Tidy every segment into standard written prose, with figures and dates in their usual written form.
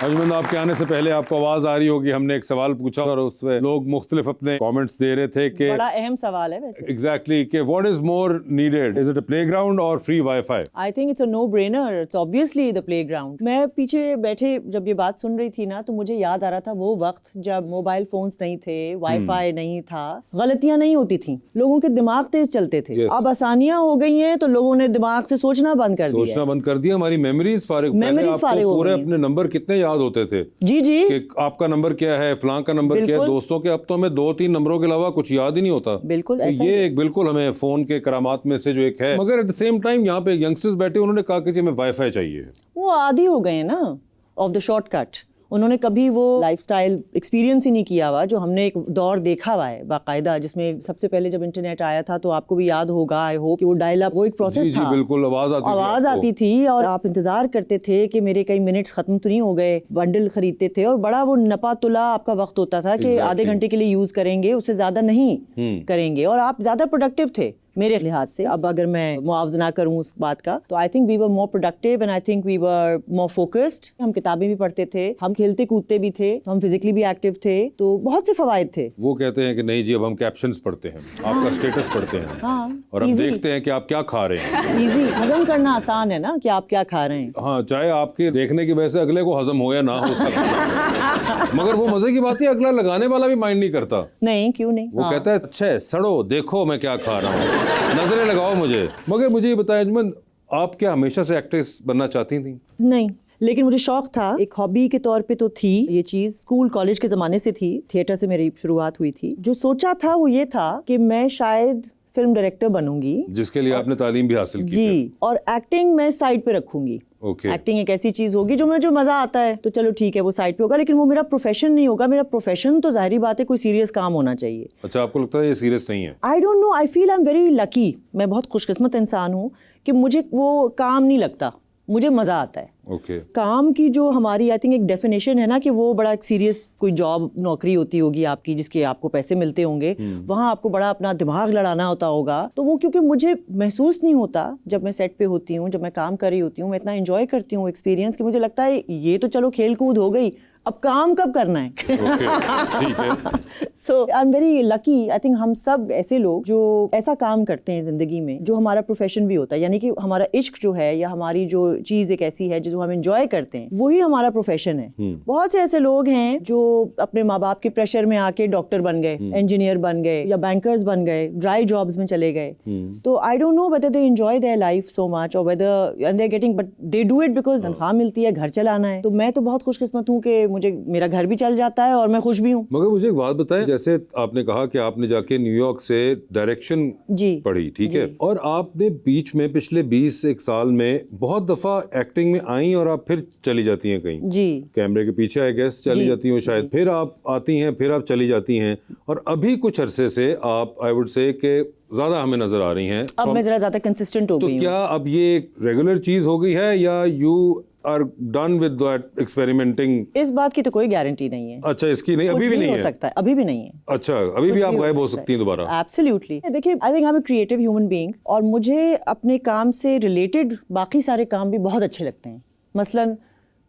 Ajman, आपके आने से पहले आपको आवाज आ रही होगी, हमने एक सवाल पूछा और उसमें लोग मुख्तलिफ अपने कमेंट्स दे रहे थे कि बड़ा अहम सवाल है वैसे। एग्जैक्टली कि what is more needed, is it a playground or free wifi? I think it's a no brainer, it's obviously the playground. मैं पीछे बैठे जब ये बात सुन रही थी ना, तो मुझे याद आ रहा था वो वक्त जब मोबाइल फोन्स नहीं थे, वाईफाई नहीं था, गलतियां नहीं होती थी, लोगों के दिमाग तेज चलते थे। Yes. अब आसानियां हो गई हैं तो लोगों ने दिमाग से सोचना बंद कर दिया। सोचना बंद कर दिया, हमारी मेमोरीज फारिग। पहले आपको पूरे अपने नंबर कितने याद होते थे जी कि आपका नंबर क्या है, फलां का नंबर क्या है, दोस्तों के। अब तो हमें 2-3 नंबरों के अलावा कुछ याद ही नहीं होता। बिल्कुल तो ये एक बिल्कुल हमें फोन के करामात में से जो एक है। मगर एट द सेम टाइम यहाँ पे यंगस्टर्स बैठे, उन्होंने कहा कि जी हमें वाईफाई चाहिए। वो आदी हो गए ना ऑफ द शॉर्टकट। उन्होंने कभी वो लाइफस्टाइल एक्सपीरियंस ही नहीं किया हुआ जो हमने एक दौर देखा हुआ है बाकायदा, जिसमें सबसे पहले जब इंटरनेट आया था तो आपको भी याद होगा, आई होप, कि वो डायल अप वो एक प्रोसेस था। बिल्कुल आवाज आती थी और आप इंतजार करते थे कि मेरे कई मिनट्स खत्म तो नहीं हो गए। बंडल खरीदते थे और बड़ा वो नपा तुला आपका वक्त होता था कि आधे घंटे के लिए यूज करेंगे, उससे ज्यादा नहीं करेंगे, और आप ज्यादा प्रोडक्टिव थे मेरे लिहाज से। अब अगर मैं मुआवजा ना करूं उस बात का, तो I think we were more productive and I think we were more focused. हम किताबें भी पढ़ते थे, हम खेलते कूदते भी थे, हम फिजिकली भी एक्टिव थे, तो बहुत से फवायद थे। वो कहते हैं कि नहीं जी, अब हम कैप्शंस पढ़ते हैं, आपका स्टेटस पढ़ते हैं, और अब देखते हैं कि आप क्या खा रहे हैं। इजी हजम करना आसान है ना कि आप क्या खा रहे हैं। हाँ, चाहे आपके देखने की वजह से अगले को हजम हो या ना हो उसका मगर वो मजे की बात है, अगला लगाने वाला भी माइंड नहीं करता। नहीं, क्यों नहीं, वो कहता है अच्छा है, सड़ो देखो मैं क्या खा रहा हूँ, नजरें लगाओ मुझे। मगर मुझे ये बताया अजमन, आप क्या हमेशा से एक्ट्रेस बनना चाहती थी? नहीं, लेकिन मुझे शौक था, एक हॉबी के तौर पे तो थी ये चीज। स्कूल कॉलेज के जमाने से थी, थिएटर से मेरी शुरुआत हुई थी। जो सोचा था वो ये था कि मैं शायद फिल्म डायरेक्टर बनूंगी, जिसके लिए आपने तालीम भी हासिल की जी, और एक्टिंग मैं साइड पे रखूंगी। एक्टिंग एक ऐसी चीज होगी जो मुझे मजा आता है, तो चलो ठीक है वो साइड पे होगा, लेकिन वो मेरा प्रोफेशन नहीं होगा। मेरा प्रोफेशन तो जाहिर बात है कोई सीरियस काम होना चाहिए। अच्छा, आपको लगता है ये सीरियस नहीं है? आई don't know, I feel I am very lucky. मैं बहुत खुशकिस्मत इंसान हूँ कि मुझे वो काम नहीं लगता, मुझे मजा आता है। काम की जो हमारी आई थिंक एक डेफिनेशन है ना कि वो बड़ा एक सीरियस कोई जॉब नौकरी होती होगी आपकी, जिसके आपको पैसे मिलते होंगे, वहां आपको बड़ा अपना दिमाग लड़ाना होता होगा। तो वो क्योंकि मुझे महसूस नहीं होता जब मैं सेट पे होती हूँ, जब मैं काम कर रही होती हूँ, मैं इतना एंजॉय करती हूँ एक्सपीरियंस कि मुझे लगता है ये तो चलो खेल कूद हो गई, अब काम कब करना है। ठीक है। So I am very lucky. I think हम सब ऐसे लोग जो ऐसा काम करते हैं जिंदगी में जो हमारा प्रोफेशन भी होता है, यानी कि हमारा इश्क जो है या हमारी जो चीज एक ऐसी है जो हम एंजॉय करते हैं, वही हमारा प्रोफेशन है। बहुत से ऐसे लोग हैं जो अपने माँ बाप के प्रेशर में आके डॉक्टर बन गए, इंजीनियर बन गए, या बैंकर्स बन गए, ड्राई जॉब्स में चले गए। तो I don't know whether they enjoy their life so much और whether and they are getting, but they do it because तनख्वाह मिलती है, घर चलाना है। तो मैं तो बहुत खुशकिस्मत हूँ कि मुझे मेरा घर भी चल जाता है और मैं खुश भी हूँ। मगर मुझे एक बात बताएं, जैसे आपने कहा कि आपने जाके न्यूयॉर्क से डायरेक्शन पढ़ी, ठीक है, और आपने बीच में पिछले 20 साल में बहुत दफा एक्टिंग में आई और आप फिर चली जाती हैं कहीं जी, कैमरे के पीछे आई गेस चली जाती हैं शायद, फिर आप आती हैं, फिर आप चली जाती हैं, और अभी कुछ अरसे से आप आई वुड से कि ज्यादा हमें नजर आ रही हैं। अब मैं जरा ज्यादा कंसिस्टेंट हो गई हूं। तो क्या अब ये एक रेगुलर चीज हो गई है या you are done with that experimenting? इस बात की तो कोई गारंटी नहीं है। अच्छा, इसकी नहीं, अभी भी नहीं हो है? सकता है, अभी भी नहीं है। अच्छा, अभी भी आप गायब हो सकती हैं दोबारा? एब्सोल्युटली। देखिए, I think I am a creative human being और मुझे अपने काम से रिलेटेड बाकी सारे काम भी बहुत अच्छे लगते हैं। मसलन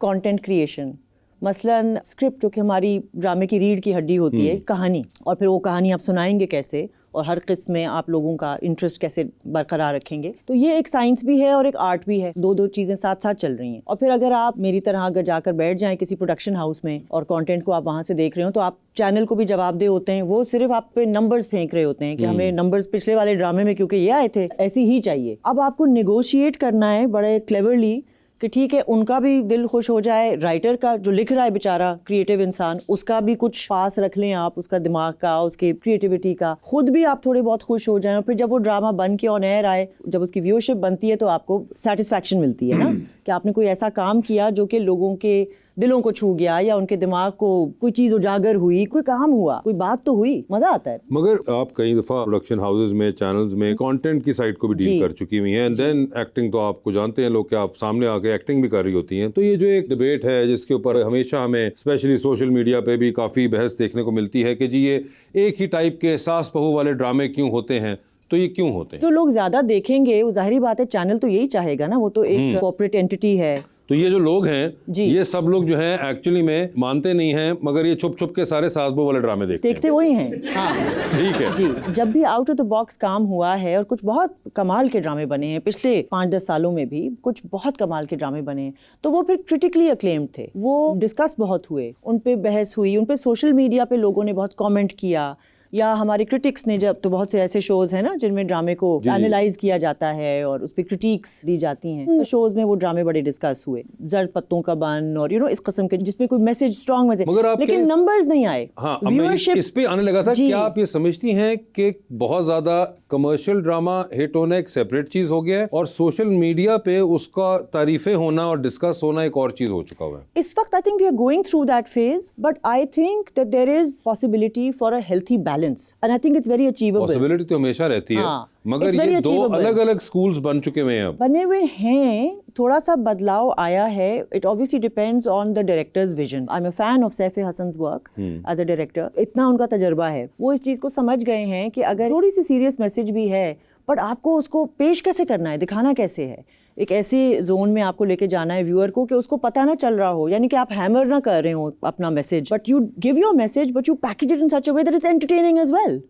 कंटेंट क्रिएशन, मसलन स्क्रिप्ट जो कि हमारी ड्रामे की रीढ़ की हड्डी होती है, कहानी, और फिर वो कहानी आप सुनाएंगे कैसे और हर किस्म में आप लोगों का इंटरेस्ट कैसे बरकरार रखेंगे। तो ये एक साइंस भी है और एक आर्ट भी है, दो चीजें साथ साथ चल रही हैं। और फिर अगर आप मेरी तरह अगर जाकर बैठ जाएं किसी प्रोडक्शन हाउस में और कंटेंट को आप वहां से देख रहे हो, तो आप चैनल को भी जवाबदेह होते हैं, वो सिर्फ आप पे नंबर्स फेंक रहे होते हैं कि हमें नंबर्स पिछले वाले ड्रामे में क्योंकि ये आए थे ऐसी ही चाहिए। अब आपको निगोशिएट करना है बड़े क्लेवरली कि ठीक है उनका भी दिल खुश हो जाए, राइटर का जो लिख रहा है बेचारा क्रिएटिव इंसान, उसका भी कुछ पास रख लें आप, उसका दिमाग का, उसकी क्रिएटिविटी का, खुद भी आप थोड़े बहुत खुश हो जाएं, और फिर जब वो ड्रामा बन के ऑन एयर आए, जब उसकी व्यूअरशिप बनती है तो आपको सेटिस्फैक्शन मिलती है ना कि आपने कोई ऐसा काम किया जो कि लोगों के दिलों को छू गया या उनके दिमाग को कोई चीज उजागर हुई, कोई काम हुआ, कोई बात तो हुई, मजा आता है। मगर आप कई दफा प्रोडक्शन हाउसेज में, चैनल्स में कंटेंट की साइड को भी डील कर चुकी हुई हैं, एंड देन एक्टिंग तो आपको जानते हैं लोग कि आप सामने आके एक्टिंग भी कर रही होती हैं। तो ये जो एक डिबेट है जिसके ऊपर हमेशा हमें स्पेशली सोशल मीडिया पे भी काफी बहस देखने को मिलती है कि जी ये एक ही टाइप के सास बहू वाले ड्रामे क्यों होते हैं, तो ये क्यों होते हैं? जो लोग ज्यादा देखेंगे वो जाहिर बात है चैनल तो यही चाहेगा ना, वो तो एक कॉर्पोरेट एंटिटी है, तो ये जो लोग हैं जी। ये सब लोग जो हैं एक्चुअली में मानते नहीं हैं, मगर ये छुप छुप के सारे सास बहू वाले ड्रामे देखते वही हैं। हाँ ठीक है जी। जब भी आउट ऑफ द बॉक्स काम हुआ है और कुछ बहुत कमाल के ड्रामे बने हैं, पिछले 5-10 सालों में भी कुछ बहुत कमाल के ड्रामे बने हैं, तो वो फिर क्रिटिकली अक्लेम्ड थे, वो डिस्कस बहुत हुए, उन पे बहस हुई, उन पे सोशल मीडिया पे लोगों ने बहुत कमेंट किया, या हमारे क्रिटिक्स ने, जब तो बहुत से ऐसे शोज हैं ना जिनमें ड्रामे को एनालाइज किया जाता है और उस पे क्रिटिक्स दी जाती हैं, तो शोज में वो ड्रामे बड़े डिस्कस हुए, जर्द पत्तों का बन और इस किस्म के, जिसमें कोई मैसेज स्ट्रांग मैसेज, लेकिन नंबर्स नहीं आए। हाँ, व्यूअरशिप इस पे आने लगा था। क्या आप ये समझती हैं कि बहुत ज्यादा कमर्शियल ड्रामा हिट होना एक सेपरेट चीज हो गया है और सोशल मीडिया पे उसका तारीफें होना और डिस्कस होना एक और चीज हो चुका हुआ है? इस वक्त I think we are going through that phase, but I think that there is possibility for a healthy balance, and I think it's very achievable. Possibility तो हमेशा रहती है, मगर ये दो अलग-अलग स्कूल्स बन चुके हुए हैं, अब बने हुए हैं, थोड़ा सा बदलाव आया है। It obviously depends on the director's vision. I am a fan of Saif Hasan's work as a director, इतना उनका तजर्बा है, वो इस चीज को समझ गए हैं कि अगर थोड़ी सी सीरियस मैसेज भी है, बट आपको उसको पेश कैसे करना है, दिखाना कैसे है, एक ऐसे जोन में आपको लेके जाना है व्यूअर को कि उसको पता ना चल रहा हो, यानी कि आप हैमर ना कर रहे हो अपना message, but you give your message but you package it in such a way that it's entertaining as well.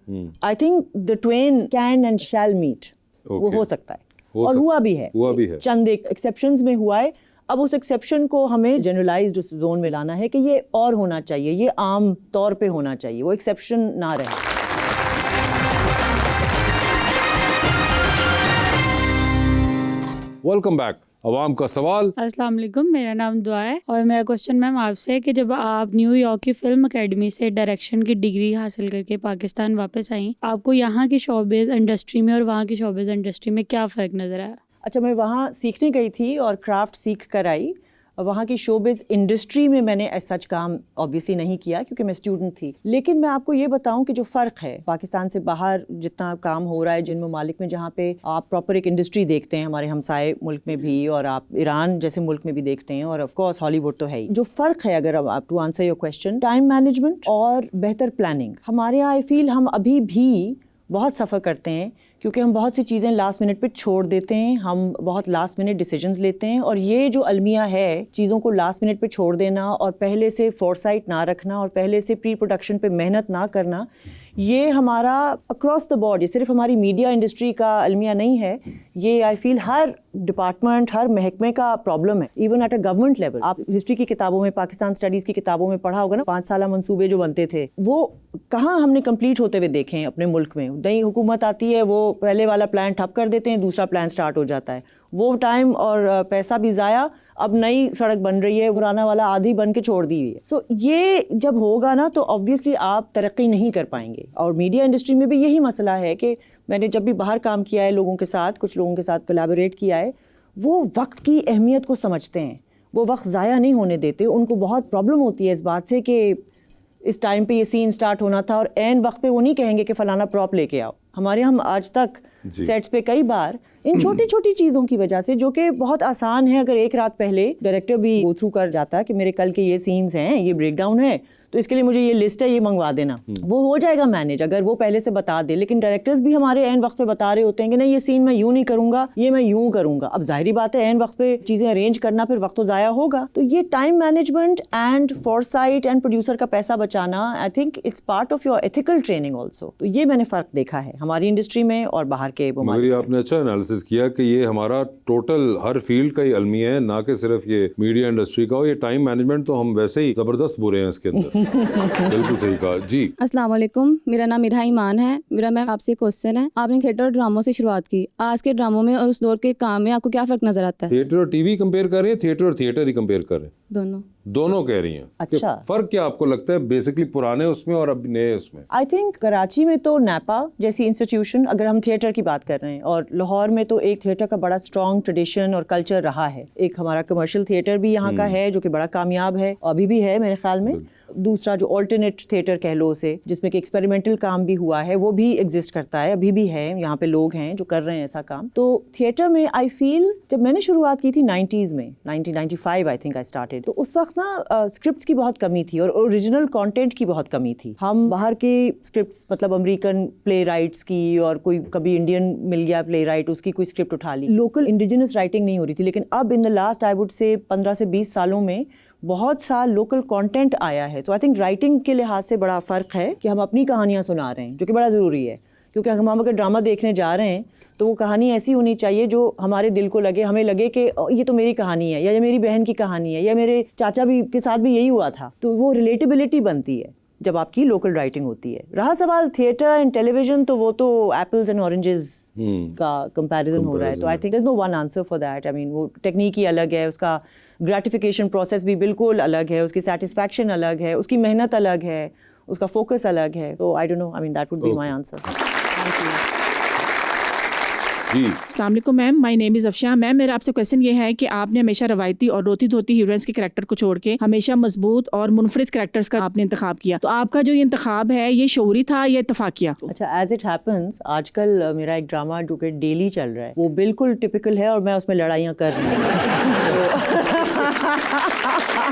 I think the twain can and shall meet, वो हो सकता है, और हुआ भी है, चंद एक एक्सेप्शंस में हुआ है। अब उस एक्सेप्शन को हमें जनरलाइज्ड उस जोन में लाना है कि ये और होना चाहिए, ये आम तौर पे होना चाहिए, वो एक्सेप्शन ना रहे। Welcome back. अवाम का सवाल। अस्सलाम वालेकुम, मेरा नाम दुआ है और मेरा क्वेश्चन मैम आपसे है कि जब आप न्यूयॉर्क की फिल्म एकेडमी से डायरेक्शन की डिग्री हासिल करके पाकिस्तान वापस आई, आपको यहाँ की शोबिज़ इंडस्ट्री में और वहाँ की शोबिज़ इंडस्ट्री में क्या फ़र्क नज़र आया? अच्छा, मैं वहाँ सीखने गई थी और क्राफ्ट सीख कर आई। वहाँ की शोबिज़ इंडस्ट्री में मैंने सच काम ऑब्वियसली नहीं किया क्योंकि मैं स्टूडेंट थी, लेकिन मैं आपको ये बताऊं कि जो फ़र्क है पाकिस्तान से बाहर जितना काम हो रहा है जिन ममालिक में जहाँ पे आप प्रॉपर एक इंडस्ट्री देखते हैं, हमारे हमसाए मुल्क में भी और आप ईरान जैसे मुल्क में भी देखते हैं, और ऑफ कोर्स हॉलीवुड तो है ही। जो फ़र्क है, अगर आप to answer your question, time management और बेहतर प्लानिंग। हमारे यहाँ आई फील हम अभी भी बहुत सफ़र करते हैं क्योंकि हम बहुत सी चीज़ें लास्ट मिनट पे छोड़ देते हैं, हम बहुत लास्ट मिनट डिसीजंस लेते हैं, और ये जो अलमिया है चीज़ों को लास्ट मिनट पे छोड़ देना और पहले से फोरसाइट ना रखना और पहले से प्री प्रोडक्शन पे मेहनत ना करना, ये हमारा अक्रॉस द बोर्ड, ये सिर्फ हमारी मीडिया इंडस्ट्री का अलमिया नहीं है, ये आई फील हर डिपार्टमेंट, हर महकमे का प्रॉब्लम है, even at a government level. आप हिस्ट्री की किताबों में, पाकिस्तान स्टडीज़ की किताबों में पढ़ा होगा ना, 5 साला मंसूबे जो बनते थे वो कहाँ हमने कंप्लीट होते हुए देखे हैं अपने मुल्क में। नई हुकूमत आती है, वो पहले वाला प्लान ठप कर देते हैं, दूसरा प्लान स्टार्ट हो जाता है, वो टाइम और पैसा भी ज़ाया। अब नई सड़क बन रही है, पुराना वाला आधी बन के छोड़ दी हुई है। सो ये जब होगा ना तो ऑब्वियसली आप तरक्की नहीं कर पाएंगे। और मीडिया इंडस्ट्री में भी यही मसला है कि मैंने जब भी बाहर काम किया है लोगों के साथ, कुछ लोगों के साथ कोलैबोरेट किया है, वो वक्त की अहमियत को समझते हैं, वो वक्त ज़ाया नहीं होने देते। उनको बहुत प्रॉब्लम होती है इस बात से कि इस टाइम पे ये सीन स्टार्ट होना था और एन वक्त पे वो नहीं कहेंगे कि फ़लाना प्रॉप लेके आओ। हमारे हम आज तक सेट्स पे कई बार इन छोटी छोटी चीज़ों की वजह से, जो कि बहुत आसान है, अगर एक रात पहले डायरेक्टर भी गो थ्रू कर जाता है कि मेरे कल के ये सीन्स हैं, ये ब्रेक डाउन है, तो इसके लिए मुझे ये लिस्ट है, ये मंगवा देना, वो हो जाएगा मैनेज अगर वो पहले से बता दे। लेकिन डायरेक्टर्स भी हमारे एन वक्त पे बता रहे होते हैं कि नहीं, ये सीन मैं यूँ नहीं करूँगा, ये मैं यूँ करूँगा। अब जाहिर बात है एन वक्त पे चीज़ें अरेंज करना, फिर वक्त तो ज़ाया होगा। तो ये time management and foresight and producer का पैसा बचाना, आई think it's part of your ethical training also. तो ये मैंने फ़र्क देखा है हमारी इंडस्ट्री में और बाहर के। मगर आपने अच्छा एनालिसिस किया कि ये हमारा टोटल हर फील्ड का ही अलमिया है, ना कि सिर्फ ये मीडिया इंडस्ट्री का हो। ये टाइम मैनेजमेंट तो हम वैसे ही ज़बरदस्त बुरे हैं इसके अंदर। बिल्कुल सही कहा जी। अस्सलाम वालेकुम, मेरा नाम इरहा ईमान है। मेरा मैम आपसे क्वेश्चन है, आपने थिएटर और ड्रामों से शुरुआत की, आज के ड्रामों में और उस दौर के काम में आपको क्या फ़र्क नज़र आता है? थिएटर और टीवी कंपेयर कर रहे हैं, थिएटर और थिएटर ही कंपेयर कर रहे हैं? दोनों कह रही हैं। अच्छा, फर्क क्या आपको लगता है बेसिकली पुराने उसमें और अब नए उसमें? आई थिंक कराची में तो नैपा जैसी इंस्टीट्यूशन, अगर हम थिएटर की बात कर रहे हैं, और लाहौर में तो एक थिएटर का बड़ा स्ट्रॉन्ग ट्रेडिशन और कल्चर रहा है। एक हमारा कमर्शियल थिएटर भी यहाँ का है जो कि बड़ा कामयाब है, अभी भी है मेरे ख्याल में। दूसरा जो ऑल्टरनेट थिएटर कह लो उसे, जिसमें कि एक्सपेरिमेंटल काम भी हुआ है, वो भी एग्जिस्ट करता है, अभी भी है, यहाँ पे लोग हैं जो कर रहे हैं ऐसा काम। तो थिएटर में आई फील जब मैंने शुरुआत की थी 90s में, 1995 आई थिंक आई स्टार्टेड, तो उस वक्त ना स्क्रिप्ट्स की बहुत कमी थी और ओरिजिनल कंटेंट की बहुत कमी थी। हम बाहर के स्क्रिप्ट्स, मतलब अमेरिकन प्ले राइट्स की, और कोई कभी इंडियन मिल गया प्ले राइट, उसकी कोई स्क्रिप्ट उठा ली, लोकल इंडिजिनस राइटिंग नहीं हो रही थी। लेकिन अब in the last I would say 15 से 20 सालों में बहुत सा लोकल कंटेंट आया है। तो आई थिंक राइटिंग के लिहाज से बड़ा फ़र्क है कि हम अपनी कहानियाँ सुना रहे हैं, जो कि बड़ा ज़रूरी है, क्योंकि हम अगर ड्रामा देखने जा रहे हैं तो वो कहानी ऐसी होनी चाहिए जो हमारे दिल को लगे, हमें लगे कि ये तो मेरी कहानी है, या ये मेरी बहन की कहानी है, या मेरे चाचा भी के साथ भी यही हुआ था। तो वो रिलेटेबिलिटी बनती है जब आपकी लोकल राइटिंग होती है। रहा सवाल थिएटर एंड टेलीविजन, तो वो तो एप्पल्स एंड ऑरेंजेस का कंपैरिजन हो रहा है। तो I think there is no one answer for that. I mean वो टेक्निक ही अलग है, उसका ग्रेटिफिकेशन प्रोसेस भी बिल्कुल अलग है, उसकी सेटिस्फैक्शन अलग है, उसकी मेहनत अलग है, उसका फोकस अलग है। तो I don't know, I mean that would be my answer. Thank you जी। अस्सलाम वालेकुम ma'am, my name is Afsha. Ma'am मेरा आपसे क्वेश्चन ये है कि आपने हमेशा रवायती और रोती धोती हीरोइंस के करैक्टर को छोड़ के हमेशा मजबूत और मुनफरिद करैक्टर्स का आपने इंतखाब किया, तो आपका जो ये इंतखाब है ये शऊरी था या इत्तफाकिया? अच्छा, एज इट हैपन्स आजकल मेरा एक ड्रामा जो कि डेली चल रहा है वो बिल्कुल टिपिकल है और मैं उसमें लड़ाइयाँ कर रही हूँ।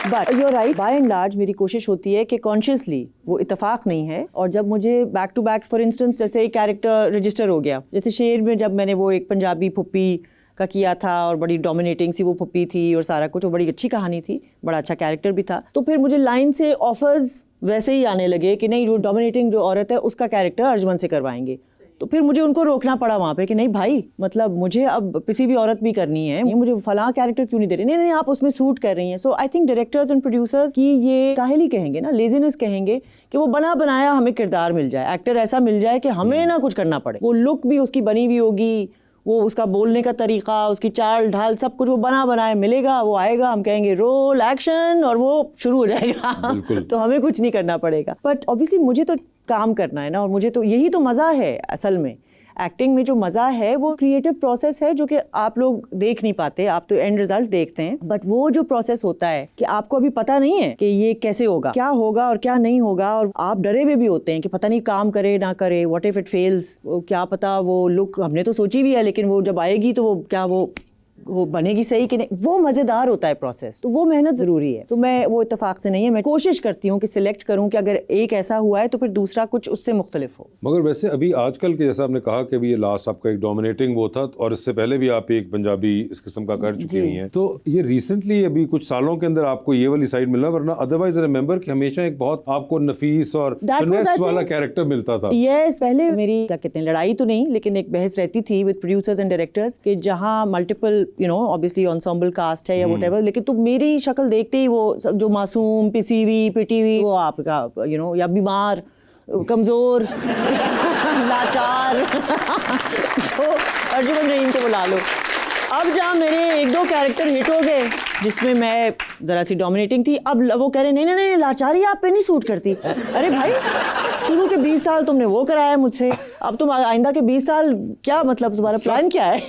But you are right, by and large मेरी कोशिश होती है कि कॉन्शियसली वो इत्तेफाक नहीं है। और जब मुझे back to back, for instance जैसे एक कैरेक्टर रजिस्टर हो गया, जैसे शेर में जब मैंने वो एक पंजाबी फुप्पी का किया था और बड़ी डोमिनेटिंग सी वो फुप्पी थी और सारा कुछ, वो बड़ी अच्छी कहानी थी, बड़ा अच्छा कैरेक्टर भी था। तो फिर मुझे लाइन से ऑफर्स वैसे ही आने लगे कि नहीं, जो डोमिनेटिंग जो औरत है उसका कैरेक्टर अर्जुमन से करवाएंगे। तो फिर मुझे उनको रोकना पड़ा वहाँ पे कि नहीं भाई, मतलब मुझे अब किसी भी औरत भी करनी है, ये मुझे फलां कैरेक्टर क्यों नहीं दे रहे? नहीं नहीं, आप उसमें सूट कर रही हैं। So I think directors and producers की ये काहली कहेंगे ना, लेजीनेस कहेंगे, कि वो बना बनाया हमें किरदार मिल जाए, एक्टर ऐसा मिल जाए कि हमें ना कुछ करना पड़े। वो लुक भी उसकी बनी हुई होगी, वो उसका बोलने का तरीका, उसकी चाल ढाल, सब कुछ वो बना बनाए मिलेगा, वो आएगा, हम कहेंगे रोल एक्शन और वो शुरू हो जाएगा। तो हमें कुछ नहीं करना पड़ेगा। बट ऑब्वियसली मुझे तो काम करना है ना, और मुझे तो यही तो मज़ा है असल में। एक्टिंग में जो मज़ा है वो क्रिएटिव प्रोसेस है जो कि आप लोग देख नहीं पाते, आप तो एंड रिजल्ट देखते हैं। बट वो जो प्रोसेस होता है कि आपको अभी पता नहीं है कि ये कैसे होगा, क्या होगा और क्या नहीं होगा, और आप डरे हुए भी होते हैं कि पता नहीं काम करे ना करे, व्हाट इफ इट फेल्स, क्या पता वो लुक हमने तो सोची भी है लेकिन वो जब आएगी तो वो क्या वो बनेगी सही कि नहीं। वो मज़ेदार होता है प्रोसेस, तो वो मेहनत ज़रूरी है। तो मैं वो इत्तेफाक से नहीं है, मैं कोशिश करती हूँ कि सिलेक्ट करूँ कि अगर एक ऐसा हुआ है तो फिर दूसरा कुछ उससे मुख्तलिफ हो। मगर वैसे अभी आजकल के, जैसा आपने कहा कि अभी ये लास्ट आपका एक डोमिनेटिंग वो था, और इससे पहले भी आप एक पंजाबी इस किस्म का कर चुकी हुई हैं, तो ये रिसेंटली अभी कुछ सालों के अंदर आपको ये वाली साइड मिला, वरना अदरवाइज रिमेंबर कि हमेशा एक बहुत आपको नफीस और फिनेस वाला कैरेक्टर मिलता था। यस, पहले मेरी क्या कहते हैं, लड़ाई तो नहीं लेकिन एक बहस रहती थी विद प्रोड्यूसर्स एंड डायरेक्टर्स कि जहाँ मल्टीपल ऑब्वियसली एंसेम्बल कास्ट है या व्हाटएवर, लेकिन तो मेरी शक्ल देखते ही वो सब जो मासूम, पिसी हुई, पिटी हुई, वो आपका या बीमार, कमजोर, लाचार तो अर्जुमन रहीम को बुला लो। अब जहाँ मेरे एक दो कैरेक्टर हिट हो गए जिसमें मैं ज़रा सी डोमिनेटिंग थी, अब वो कह रहे नहीं नहीं नहीं, लाचारी आप पे नहीं सूट करती। अरे भाई, शुरू के 20 साल तुमने वो कराया मुझसे, अब तुम आइंदा के 20 साल क्या मतलब, तुम्हारा प्लान क्या है?